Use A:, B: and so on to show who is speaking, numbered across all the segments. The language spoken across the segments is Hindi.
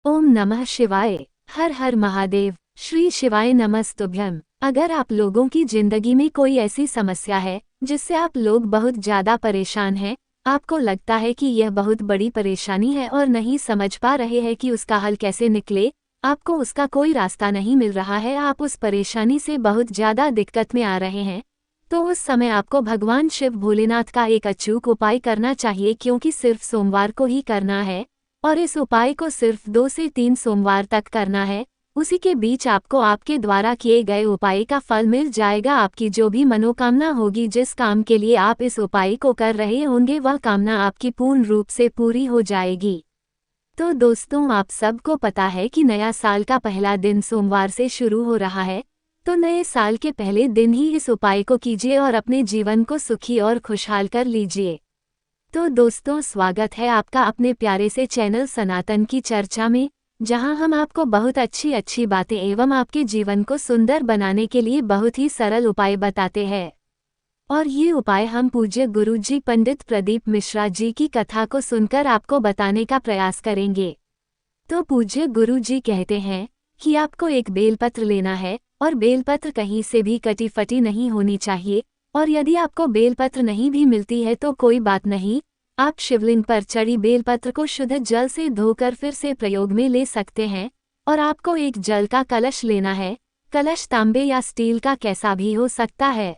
A: ओम नमः शिवाय। हर हर महादेव। श्री शिवाय नमस्तुभ्यम। अगर आप लोगों की जिंदगी में कोई ऐसी समस्या है जिससे आप लोग बहुत ज्यादा परेशान हैं, आपको लगता है कि यह बहुत बड़ी परेशानी है और नहीं समझ पा रहे हैं कि उसका हल कैसे निकले, आपको उसका कोई रास्ता नहीं मिल रहा है, आप उस परेशानी से बहुत ज्यादा दिक्कत में आ रहे हैं, तो उस समय आपको भगवान शिव भोलेनाथ का एक अचूक उपाय करना चाहिए, क्योंकि सिर्फ सोमवार को ही करना है और इस उपाय को सिर्फ 2 से 3 सोमवार तक करना है। उसी के बीच आपको आपके द्वारा किए गए उपाय का फल मिल जाएगा। आपकी जो भी मनोकामना होगी, जिस काम के लिए आप इस उपाय को कर रहे होंगे, वह कामना आपकी पूर्ण रूप से पूरी हो जाएगी। तो दोस्तों, आप सबको पता है कि नया साल का पहला दिन सोमवार से शुरू हो रहा है, तो नए साल के पहले दिन ही इस उपाय को कीजिए और अपने जीवन को सुखी और खुशहाल कर लीजिए। तो दोस्तों, स्वागत है आपका अपने प्यारे से चैनल सनातन की चर्चा में, जहां हम आपको बहुत अच्छी अच्छी बातें एवं आपके जीवन को सुंदर बनाने के लिए बहुत ही सरल उपाय बताते हैं। और ये उपाय हम पूज्य गुरुजी पंडित प्रदीप मिश्रा जी की कथा को सुनकर आपको बताने का प्रयास करेंगे। तो पूज्य गुरुजी कहते हैं कि आपको एक बेलपत्र लेना है और बेलपत्र कहीं से भी कटी फटी नहीं होनी चाहिए, और यदि आपको बेलपत्र नहीं भी मिलती है तो कोई बात नहीं, आप शिवलिंग पर चढ़ी बेलपत्र को शुद्ध जल से धोकर फिर से प्रयोग में ले सकते हैं। और आपको एक जल का कलश लेना है। कलश तांबे या स्टील का कैसा भी हो सकता है।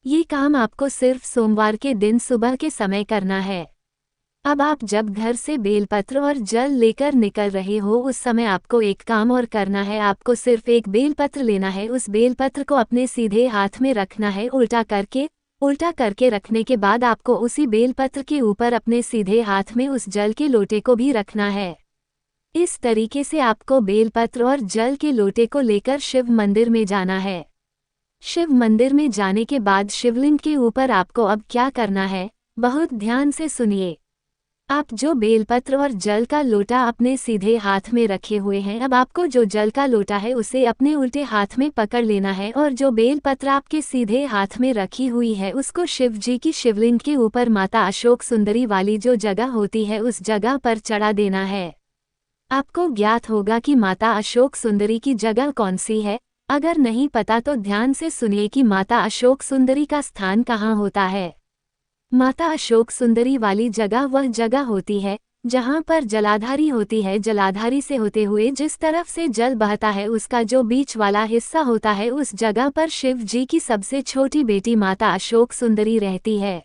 A: ये काम आपको सिर्फ सोमवार के दिन सुबह के समय करना है। अब आप जब घर से बेलपत्र और जल लेकर निकल रहे हो, उस समय आपको एक काम और करना है। आपको सिर्फ एक बेलपत्र लेना है। उस बेलपत्र को अपने सीधे हाथ में रखना है, उल्टा करके रखने के बाद आपको उसी बेलपत्र के ऊपर अपने सीधे हाथ में उस जल के लोटे को भी रखना है। इस तरीके से आपको बेलपत्र और जल के लोटे को लेकर शिव मंदिर में जाना है। शिव मंदिर में जाने के बाद शिवलिंग के ऊपर आपको अब क्या करना है, बहुत ध्यान से सुनिए। आप जो बेलपत्र और जल का लोटा अपने सीधे हाथ में रखे हुए हैं, अब आपको जो जल का लोटा है उसे अपने उल्टे हाथ में पकड़ लेना है, और जो बेलपत्र आपके सीधे हाथ में रखी हुई है उसको शिव जी की शिवलिंग के ऊपर माता अशोक सुंदरी वाली जो जगह होती है उस जगह पर चढ़ा देना है। आपको ज्ञात होगा कि माता अशोक सुंदरी की जगह कौन सी है। अगर नहीं पता तो ध्यान से सुनिए कि माता अशोक सुंदरी का स्थान कहाँ होता है। माता अशोक सुंदरी वाली जगह वह जगह होती है जहां पर जलाधारी होती है। जलाधारी से होते हुए जिस तरफ से जल बहता है उसका जो बीच वाला हिस्सा होता है, उस जगह पर शिव जी की सबसे छोटी बेटी माता अशोक सुंदरी रहती है।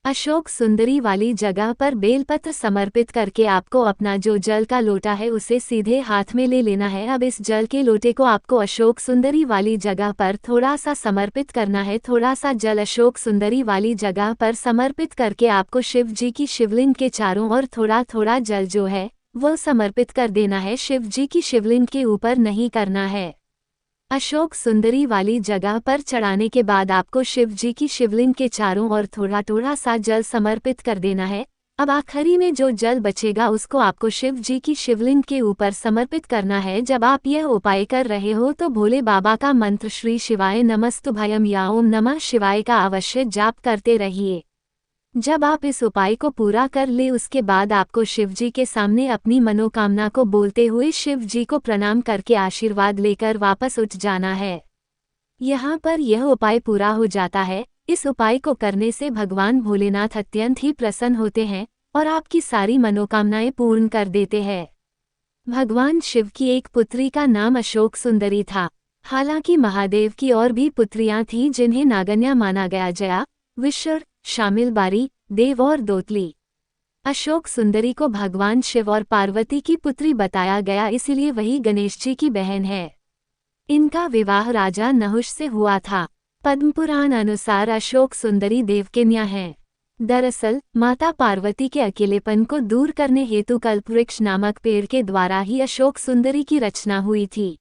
A: अशोक सुंदरी वाली जगह पर बेलपत्र समर्पित करके आपको अपना जो जल का लोटा है उसे सीधे हाथ में ले लेना है। अब इस जल के लोटे को आपको अशोक सुंदरी वाली जगह पर थोड़ा सा समर्पित करना है। थोड़ा सा जल अशोक सुंदरी वाली जगह पर समर्पित करके आपको शिव जी की शिवलिंग के चारों ओर थोड़ा थोड़ा जल जो है वह समर्पित कर देना है। शिव जी की शिवलिंग के ऊपर नहीं करना है। अशोक सुंदरी वाली जगह पर चढ़ाने के बाद आपको शिव जी की शिवलिंग के चारों ओर थोड़ा थोड़ा सा जल समर्पित कर देना है। अब आखिरी में जो जल बचेगा उसको आपको शिव जी की शिवलिंग के ऊपर समर्पित करना है। जब आप यह उपाय कर रहे हो तो भोले बाबा का मंत्र श्री शिवाय नमस्तुभ्यम या ओम नमः शिवाय का अवश्य जाप करते रहिए। जब आप इस उपाय को पूरा कर ले उसके बाद आपको शिव जी के सामने अपनी मनोकामना को बोलते हुए शिव जी को प्रणाम करके आशीर्वाद लेकर वापस उठ जाना है। यहाँ पर यह उपाय पूरा हो जाता है। इस उपाय को करने से भगवान भोलेनाथ अत्यंत ही प्रसन्न होते हैं और आपकी सारी मनोकामनाएं पूर्ण कर देते हैं। भगवान शिव की एक पुत्री का नाम अशोक सुंदरी था। हालांकि महादेव की और भी पुत्रियां थीं जिन्हें नागन्या माना गया। जया, विशर, शामिल बारी, देव और दोतली। अशोक सुंदरी को भगवान शिव और पार्वती की पुत्री बताया गया, इसलिए वही गणेश जी की बहन है। इनका विवाह राजा नहुष से हुआ था। पद्मपुराण अनुसार अशोक सुंदरी देवकन्या हैं। दरअसल माता पार्वती के अकेलेपन को दूर करने हेतु कल्पवृक्ष नामक पेड़ के द्वारा ही अशोक सुंदरी की रचना हुई थी।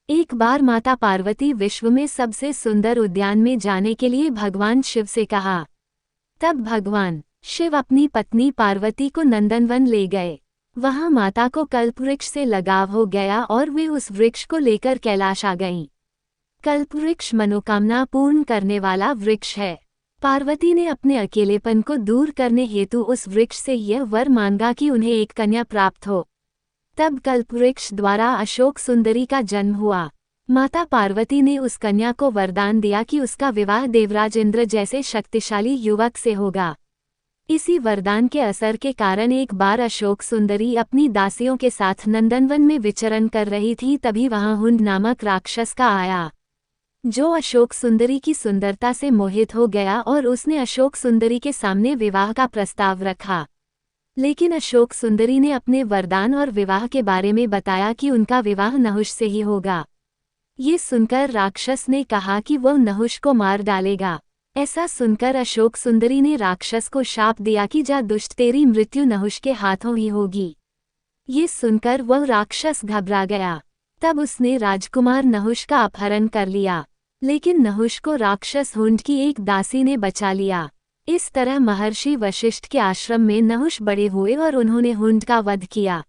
A: एक बार माता पार्वती विश्व में सबसे सुंदर उद्यान में जाने के लिए भगवान शिव से कहा। तब भगवान शिव अपनी पत्नी पार्वती को नंदनवन ले गए। वहां माता को कल्पवृक्ष से लगाव हो गया और वे उस वृक्ष को लेकर कैलाश आ गईं। कल्पवृक्ष मनोकामना पूर्ण करने वाला वृक्ष है। पार्वती ने अपने अकेलेपन को दूर करने हेतु उस वृक्ष से यह वर मांगा कि उन्हें एक कन्या प्राप्त हो। तब कल्पवृक्ष द्वारा अशोक सुंदरी का जन्म हुआ। माता पार्वती ने उस कन्या को वरदान दिया कि उसका विवाह देवराज इंद्र जैसे शक्तिशाली युवक से होगा। इसी वरदान के असर के कारण एक बार अशोक सुंदरी अपनी दासियों के साथ नंदनवन में विचरण कर रही थी, तभी वहां हुंड नामक राक्षस का आया, जो अशोक सुंदरी की सुंदरता से मोहित हो गया और उसने अशोक सुंदरी के सामने विवाह का प्रस्ताव रखा। लेकिन अशोक सुंदरी ने अपने वरदान और विवाह के बारे में बताया कि उनका विवाह नहुष से ही होगा। ये सुनकर राक्षस ने कहा कि वह नहुष को मार डालेगा। ऐसा सुनकर अशोक सुंदरी ने राक्षस को शाप दिया कि जा दुष्ट, तेरी मृत्यु नहुष के हाथों ही होगी। ये सुनकर वह राक्षस घबरा गया। तब उसने राजकुमार नहुष का अपहरण कर लिया, लेकिन नहुष को राक्षस हुंड की एक दासी ने बचा लिया। इस तरह महर्षि वशिष्ठ के आश्रम में नहुष बड़े हुए और उन्होंने हुंड का वध किया।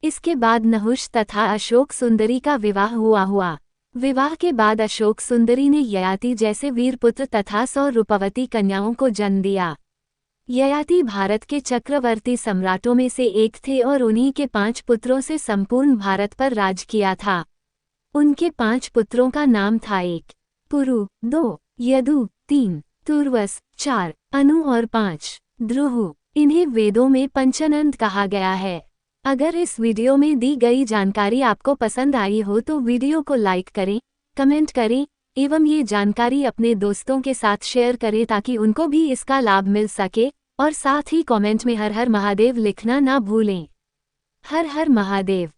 A: इसके बाद नहुष तथा अशोक सुंदरी का विवाह हुआ। विवाह के बाद अशोक सुंदरी ने ययाति जैसे वीरपुत्र तथा 100 रूपवती कन्याओं को जन्म दिया। ययाति भारत के चक्रवर्ती सम्राटों में से एक थे और उन्हीं के 5 पुत्रों से संपूर्ण भारत पर राज किया था। उनके 5 पुत्रों का नाम था 1 पुरु, 2 यदु, 3 तुर्वस, 4 अनु और 5 द्रुहु। इन्हें वेदों में पंचनंद कहा गया है। अगर इस वीडियो में दी गई जानकारी आपको पसंद आई हो तो वीडियो को लाइक करें, कमेंट करें एवं ये जानकारी अपने दोस्तों के साथ शेयर करें ताकि उनको भी इसका लाभ मिल सके, और साथ ही कमेंट में हर हर महादेव लिखना ना भूलें। हर हर महादेव।